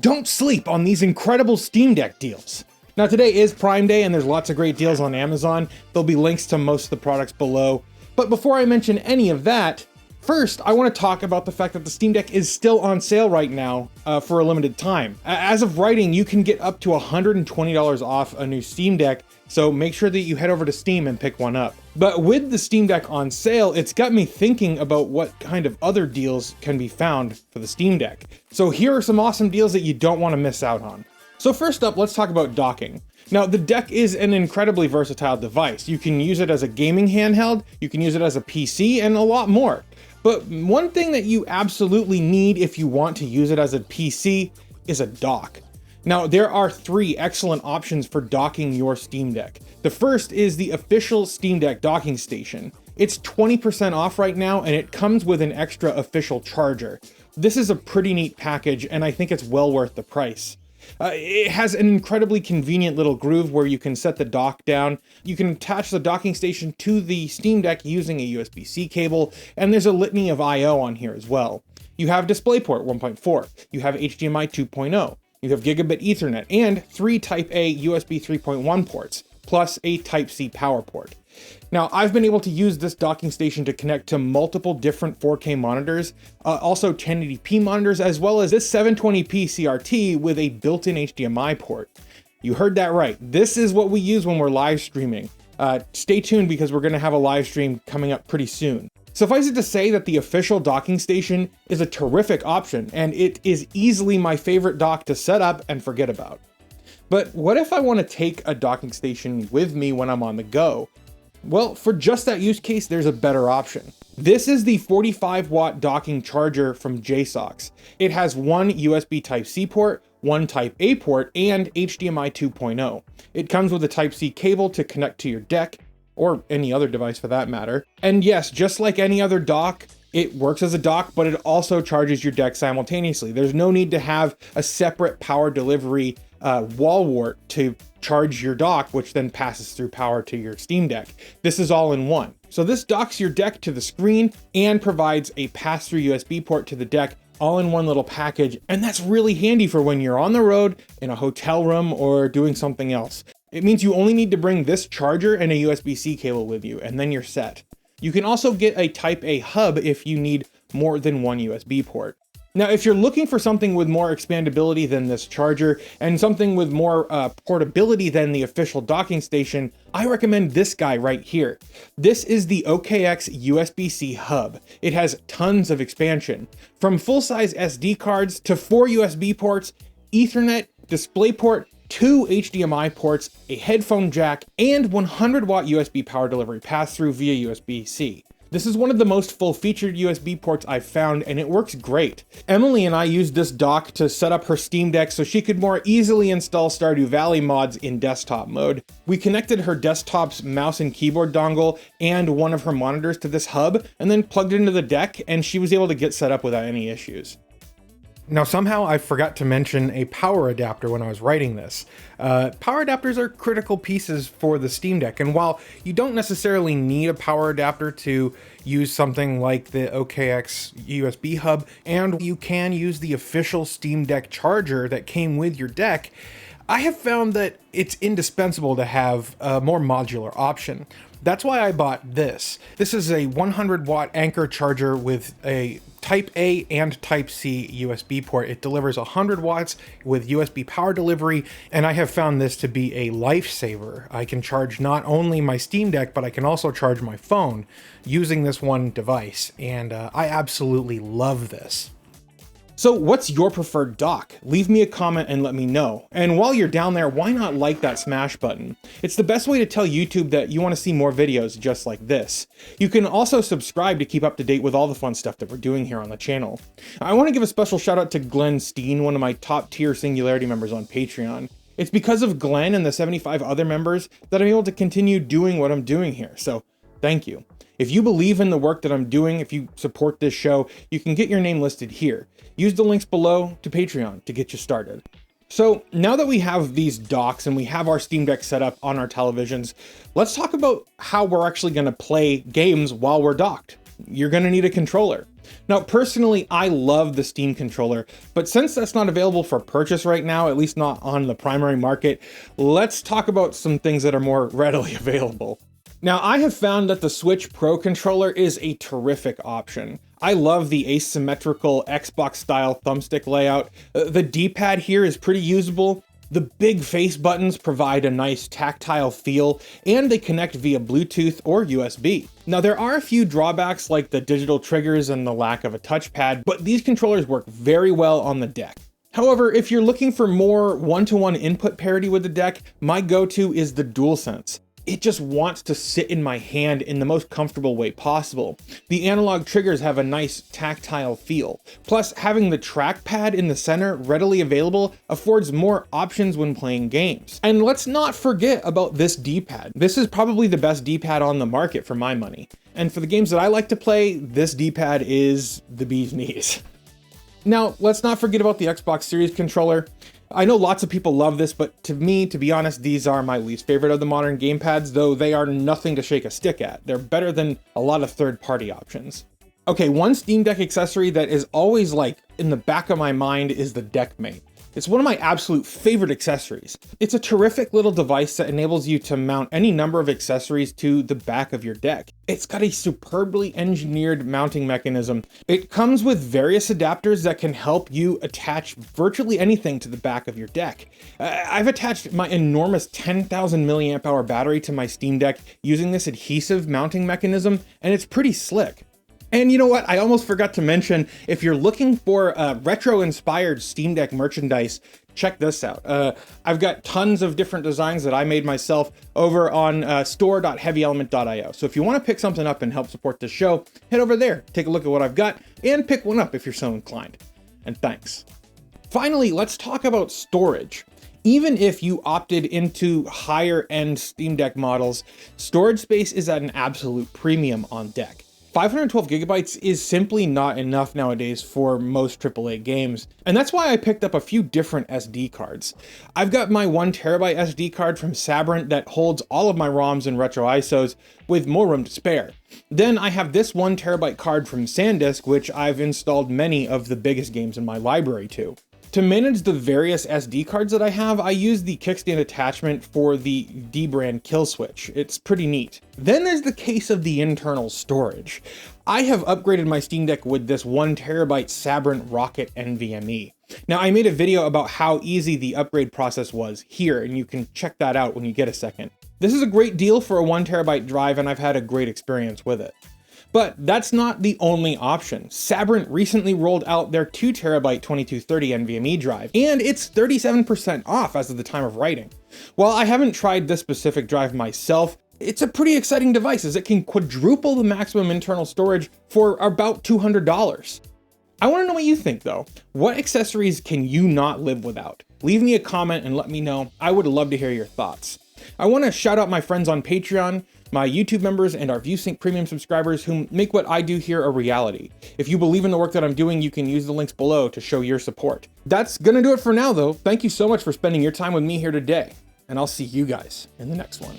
Don't sleep on these incredible Steam Deck deals. Now today is Prime Day and there's lots of great deals on Amazon. There'll be links to most of the products below. But before I mention any of that, first I want to talk about the fact that the Steam Deck is still on sale right now for a limited time. As of writing, you can get up to $120 off a new Steam Deck, so make sure that you head over to Steam and pick one up. But with the Steam Deck on sale, it's got me thinking about what kind of other deals can be found for the Steam Deck. So here are some awesome deals that you don't want to miss out on. So first up, let's talk about docking. Now, the Deck is an incredibly versatile device. You can use it as a gaming handheld, you can use it as a PC, and a lot more. But one thing that you absolutely need if you want to use it as a PC is a dock. Now, there are three excellent options for docking your Steam Deck. The first is the official Steam Deck docking station. It's 20% off right now, and it comes with an extra official charger. This is a pretty neat package, and I think it's well worth the price. It has an incredibly convenient little groove where you can set the dock down. You can attach the docking station to the Steam Deck using a USB-C cable, and there's a litany of I/O on here as well. You have DisplayPort 1.4, you have HDMI 2.0, you have Gigabit Ethernet, and 3 Type-A USB 3.1 ports, plus a Type-C power port. Now, I've been able to use this docking station to connect to multiple different 4K monitors, also 1080p monitors, as well as this 720p CRT with a built-in HDMI port. You heard that right. This is what we use when we're live streaming. Stay tuned because we're gonna have a live stream coming up pretty soon. Suffice it to say that the official docking station is a terrific option, and it is easily my favorite dock to set up and forget about. But what if I want to take a docking station with me when I'm on the go? Well, for just that use case, there's a better option. This is the 45-watt docking charger from JSOX. It has one USB Type-C port, one Type-A port, and HDMI 2.0. It comes with a Type-C cable to connect to your deck, or any other device for that matter. And yes, just like any other dock, it works as a dock, but it also charges your deck simultaneously. There's no need to have a separate power delivery wall wart to charge your dock, which then passes through power to your Steam Deck. This is all in one. So this docks your deck to the screen and provides a pass-through USB port to the deck, all in one little package. And that's really handy for when you're on the road, in a hotel room, or doing something else. It means you only need to bring this charger and a USB-C cable with you, and then you're set. You can also get a Type-A hub if you need more than one USB port. Now, if you're looking for something with more expandability than this charger and something with more portability than the official docking station, I recommend this guy right here. This is the OKX USB-C hub. It has tons of expansion, from full-size SD cards to 4 USB ports, Ethernet, DisplayPort, 2 HDMI ports, a headphone jack, and 100-watt USB power delivery pass-through via USB-C. This is one of the most full-featured USB ports I've found, and it works great. Emily and I used this dock to set up her Steam Deck so she could more easily install Stardew Valley mods in desktop mode. We connected her desktop's mouse and keyboard dongle and one of her monitors to this hub, and then plugged it into the deck, and she was able to get set up without any issues. Now, somehow I forgot to mention a power adapter when I was writing this. Power adapters are critical pieces for the Steam Deck, and while you don't necessarily need a power adapter to use something like the OKX USB hub, and you can use the official Steam Deck charger that came with your deck, I have found that it's indispensable to have a more modular option. That's why I bought this. This is a 100-watt Anker charger with a Type-A and Type-C USB port. It delivers 100 watts with USB power delivery, and I have found this to be a lifesaver. I can charge not only my Steam Deck, but I can also charge my phone using this one device, and I absolutely love this. So what's your preferred dock? Leave me a comment and let me know. And while you're down there, why not like that smash button? It's the best way to tell YouTube that you want to see more videos just like this. You can also subscribe to keep up to date with all the fun stuff that we're doing here on the channel. I want to give a special shout out to Glenn Steen, one of my top tier Singularity members on Patreon. It's because of Glenn and the 75 other members that I'm able to continue doing what I'm doing here, so thank you. If you believe in the work that I'm doing, if you support this show, you can get your name listed here. Use the links below to Patreon to get you started. So now that we have these docks and we have our Steam Deck set up on our televisions, let's talk about how we're actually going to play games while we're docked. You're going to need a controller. Now, personally, I love the Steam controller, but since that's not available for purchase right now, at least not on the primary market, let's talk about some things that are more readily available. Now, I have found that the Switch Pro controller is a terrific option. I love the asymmetrical Xbox-style thumbstick layout. The D-pad here is pretty usable. The big face buttons provide a nice tactile feel, and they connect via Bluetooth or USB. Now, there are a few drawbacks like the digital triggers and the lack of a touchpad, but these controllers work very well on the deck. However, if you're looking for more one-to-one input parity with the deck, my go-to is the DualSense. It just wants to sit in my hand in the most comfortable way possible. The analog triggers have a nice tactile feel. Plus, having the trackpad in the center readily available affords more options when playing games. And let's not forget about this D-pad. This is probably the best D-pad on the market for my money. And for the games that I like to play, this D-pad is the bee's knees. Now, let's not forget about the Xbox Series controller. I know lots of people love this, but to me, to be honest, these are my least favorite of the modern gamepads, though they are nothing to shake a stick at. They're better than a lot of third-party options. Okay, one Steam Deck accessory that is always like in the back of my mind is the DeckMate. It's one of my absolute favorite accessories. It's a terrific little device that enables you to mount any number of accessories to the back of your deck. It's got a superbly engineered mounting mechanism. It comes with various adapters that can help you attach virtually anything to the back of your deck. I've attached my enormous 10,000 milliamp hour battery to my Steam Deck using this adhesive mounting mechanism, and it's pretty slick. And you know what? I almost forgot to mention, if you're looking for retro-inspired Steam Deck merchandise, check this out. I've got tons of different designs that I made myself over on store.heavyelement.io. So if you want to pick something up and help support the show, head over there, take a look at what I've got, and pick one up if you're so inclined. And thanks. Finally, let's talk about storage. Even if you opted into higher-end Steam Deck models, storage space is at an absolute premium on deck. 512 gigabytes is simply not enough nowadays for most AAA games, and that's why I picked up a few different SD cards. I've got my 1TB SD card from Sabrent that holds all of my ROMs and retro ISOs with more room to spare. Then I have this 1TB card from SanDisk, which I've installed many of the biggest games in my library to. To manage the various SD cards that I have, I use the kickstand attachment for the D-brand kill switch. It's pretty neat. Then there's the case of the internal storage. I have upgraded my Steam Deck with this 1TB Sabrent Rocket NVMe. Now, I made a video about how easy the upgrade process was here, and you can check that out when you get a second. This is a great deal for a 1TB drive, and I've had a great experience with it. But that's not the only option. Sabrent recently rolled out their 2TB 2230 NVMe drive, and it's 37% off as of the time of writing. While I haven't tried this specific drive myself, it's a pretty exciting device as it can quadruple the maximum internal storage for about $200. I want to know what you think though. What accessories can you not live without? Leave me a comment and let me know. I would love to hear your thoughts. I want to shout out my friends on Patreon, my YouTube members, and our ViewSync Premium subscribers who make what I do here a reality. If you believe in the work that I'm doing, you can use the links below to show your support. That's gonna do it for now though. Thank you so much for spending your time with me here today, and I'll see you guys in the next one.